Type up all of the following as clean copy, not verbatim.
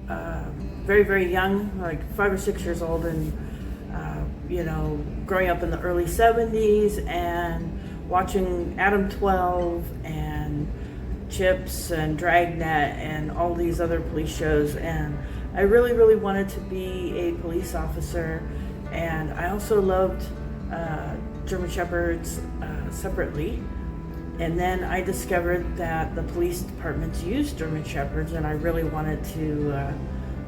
very, very young, like 5 or 6 years old, and growing up in the early 70s and watching Adam 12 and Chips and Dragnet and all these other police shows. And I really, really wanted to be a police officer. And I also loved German Shepherds separately. And then I discovered that the police departments used German Shepherds, and I really wanted to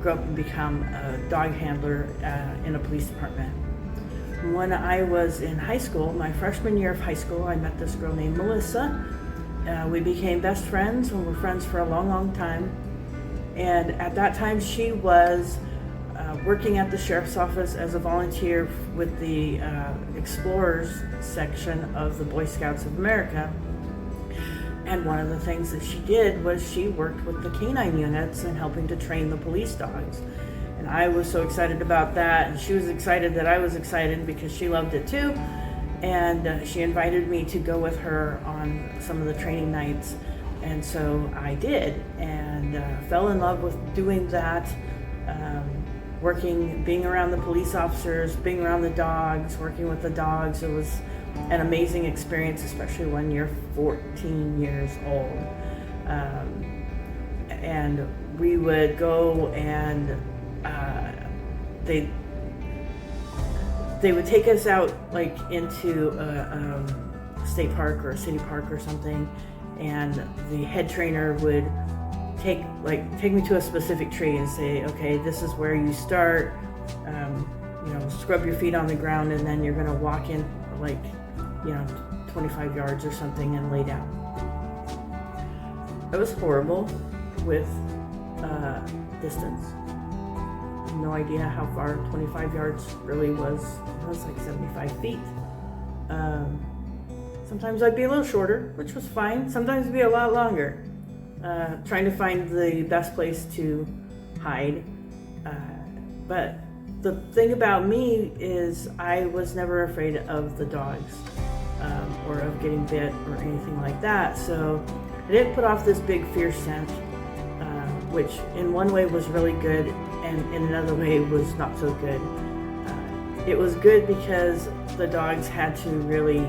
grow up and become a dog handler in a police department. When I was in high school, my freshman year of high school, I met this girl named Melissa. We became best friends, and were friends for a long, long time. And at that time, she was working at the sheriff's office as a volunteer with the Explorers section of the Boy Scouts of America. And one of the things that she did was she worked with the canine units and helping to train the police dogs. And I was so excited about that, and she was excited that I was excited because she loved it too. And she invited me to go with her on some of the training nights. And so I did, and fell in love with doing that, being around the police officers, being around the dogs, working with the dogs. It was an amazing experience, especially when you're 14 years old. And we would go, and they would take us out like into a state park or a city park or something, and the head trainer would take me to a specific tree and say, okay, this is where you start. Scrub your feet on the ground, and then you're going to walk in 25 yards or something and lay down. It was horrible with distance. No idea how far 25 yards really was. It was like 75 feet. Sometimes I'd be a little shorter, which was fine. Sometimes it'd be a lot longer. Trying to find the best place to hide. But the thing about me is I was never afraid of the dogs or of getting bit or anything like that. So I didn't put off this big fierce scent, which in one way was really good, and in another way was not so good. It was good because the dogs had to really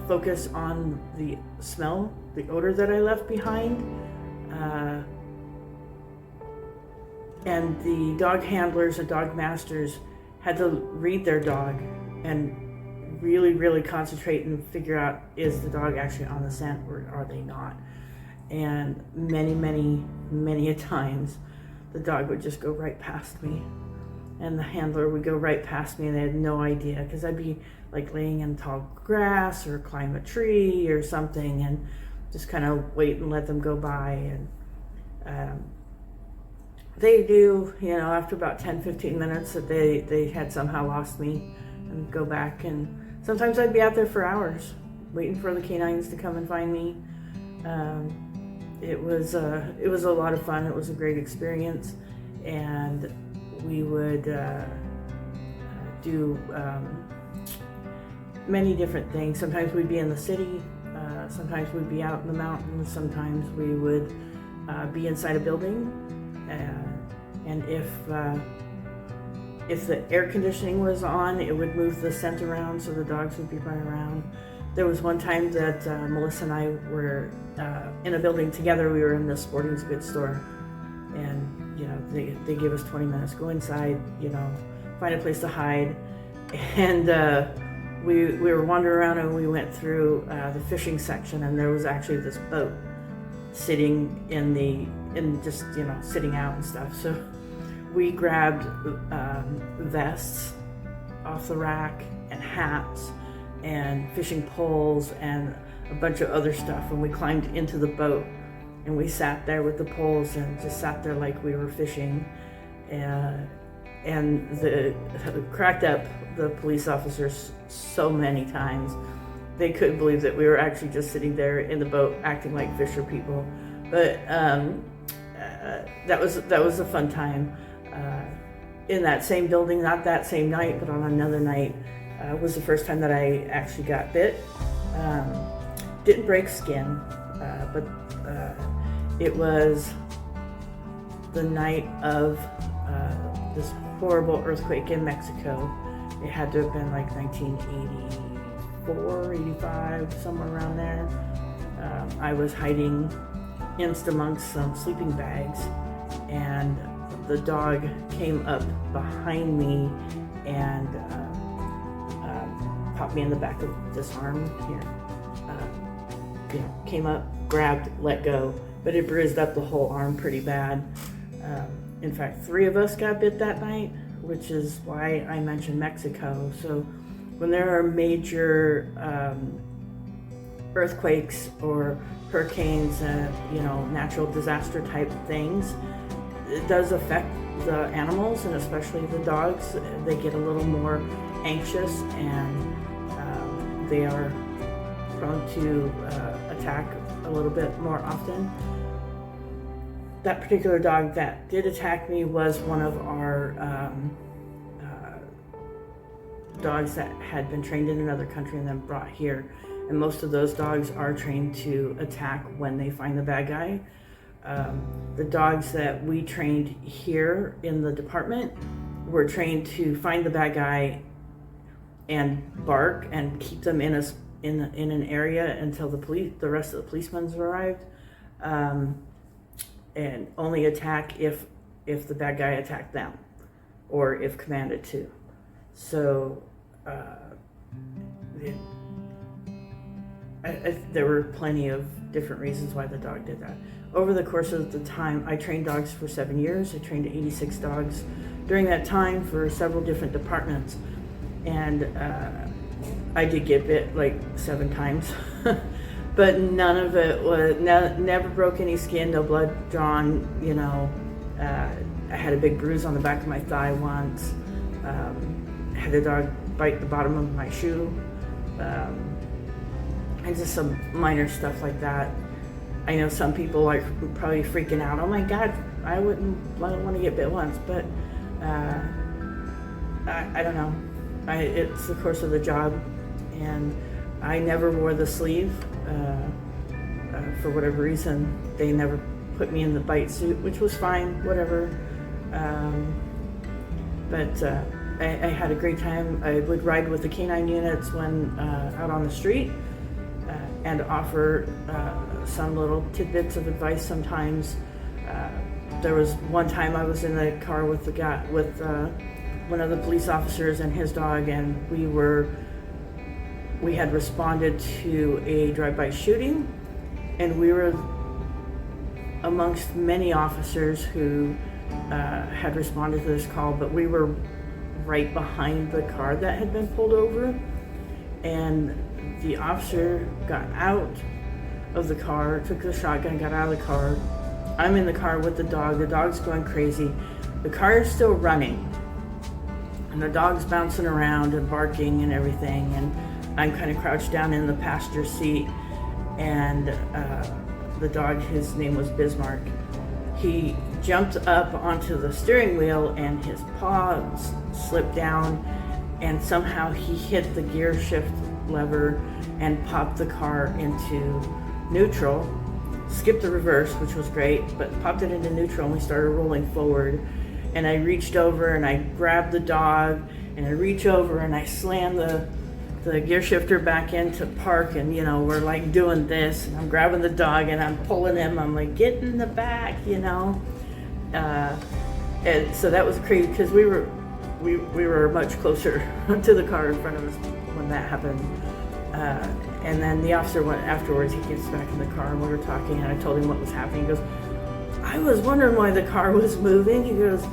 focus on the smell, the odor that I left behind. And the dog handlers and dog masters had to read their dog and really, really concentrate and figure out, is the dog actually on the scent or are they not? And many, many, many a times, the dog would just go right past me, and the handler would go right past me, and they had no idea, because I'd be like laying in tall grass or climb a tree or something and just kind of wait and let them go by. And they do, after about 10-15 minutes, that they had somehow lost me and go back. And sometimes I'd be out there for hours waiting for the canines to come and find me. It was a lot of fun. It was a great experience, and we would do many different things. Sometimes we'd be in the city, sometimes we'd be out in the mountains, sometimes we would be inside a building, and if the air conditioning was on, it would move the scent around, so the dogs would be running around. There was one time that Melissa and I were in a building together. We were in the sporting goods store, and they gave us 20 minutes. Go inside, find a place to hide, and we were wandering around, and we went through the fishing section, and there was actually this boat sitting just sitting out and stuff. So we grabbed vests off the rack and hats and fishing poles and a bunch of other stuff, and we climbed into the boat, and we sat there with the poles and just sat there like we were fishing, and cracked up the police officers so many times. They couldn't believe that we were actually just sitting there in the boat acting like fisher people. But that was a fun time. In that same building, not that same night, but on another night, was the first time that I actually got bit. Didn't break skin, but it was the night of this horrible earthquake in Mexico. It had to have been like 1984, 85, somewhere around there. I was hiding in amongst some sleeping bags, and the dog came up behind me and popped me in the back of this arm here. Came up, grabbed, let go, but it bruised up the whole arm pretty bad. In fact, 3 of us got bit that night, which is why I mentioned Mexico. So when there are major earthquakes or hurricanes, natural disaster type things, it does affect the animals, and especially the dogs. They get a little more anxious, and they are prone to attack a little bit more often. That particular dog that did attack me was one of our dogs that had been trained in another country and then brought here. And most of those dogs are trained to attack when they find the bad guy. The dogs that we trained here in the department were trained to find the bad guy and bark and keep them in an area until the rest of the policemen arrived, and only attack if the bad guy attacked them or if commanded to. So there were plenty of different reasons why the dog did that. Over the course of the time, I trained dogs for 7 years. I trained 86 dogs during that time for several different departments. And I did get bit like 7 times, but none of it was, never broke any skin, no blood drawn, I had a big bruise on the back of my thigh once. I had a dog bite the bottom of my shoe, and just some minor stuff like that. I know some people are probably freaking out, oh my God, I wouldn't want to get bit once, but I don't know. It's the course of the job, and I never wore the sleeve. For whatever reason, they never put me in the bite suit, which was fine, whatever. But I had a great time. I would ride with the canine units when out on the street, and offer some little tidbits of advice sometimes. There was one time I was in the car with one of the police officers and his dog, and we had responded to a drive-by shooting, and we were amongst many officers who had responded to this call, but we were right behind the car that had been pulled over, and the officer got out of the car, took the shotgun, got out of the car. I'm in the car with the dog's going crazy, the car is still running, and the dog's bouncing around and barking and everything, and I'm kind of crouched down in the passenger seat, and the dog, his name was Bismarck, he jumped up onto the steering wheel and his paws slipped down, and somehow he hit the gear shift lever and popped the car into neutral, skipped the reverse, which was great, but popped it into neutral, and we started rolling forward. And I reached over and I grabbed the dog, and I reach over and I slam the gear shifter back into park, and we're like doing this, and I'm grabbing the dog and I'm pulling him, I'm like, get in the back, and so that was crazy, because we were much closer to the car in front of us when that happened. And then the officer went afterwards, he gets back in the car and we were talking, and I told him what was happening. He goes, I was wondering why the car was moving. He goes,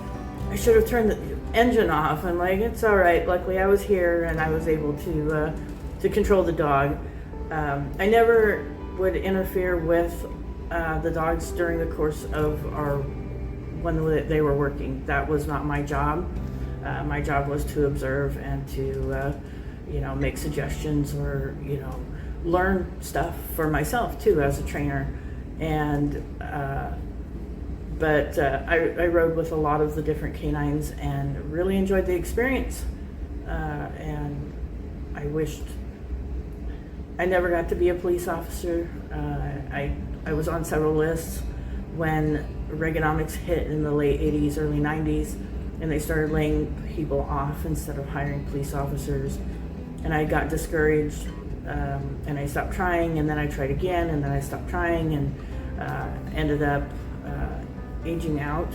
I should have turned the engine off. I'm like, it's all right. Luckily I was here and I was able to control the dog. I never would interfere with the dogs during the course of when they were working. That was not my job. My job was to observe and to make suggestions, or learn stuff for myself too as a trainer. And but I rode with a lot of the different canines and really enjoyed the experience, and I wished I never got to be a police officer. I was on several lists, when Reaganomics hit in the late 80s, early 90s, and they started laying people off instead of hiring police officers. And I got discouraged, and I stopped trying, and then I tried again, and then I stopped trying, and ended up aging out.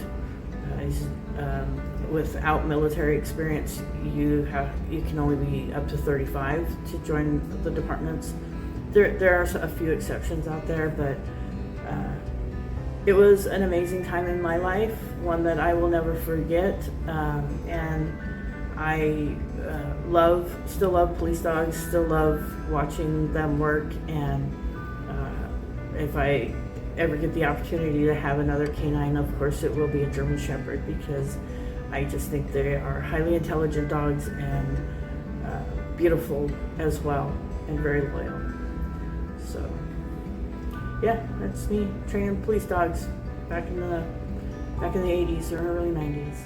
Without military experience, you can only be up to 35 to join the departments. There are a few exceptions out there, but it was an amazing time in my life, one that I will never forget. And I still love police dogs, still love watching them work. And if I ever get the opportunity to have another canine, of course it will be a German Shepherd, because I just think they are highly intelligent dogs and beautiful as well, and very loyal. So yeah, that's me training police dogs back in the 80s or early 90s.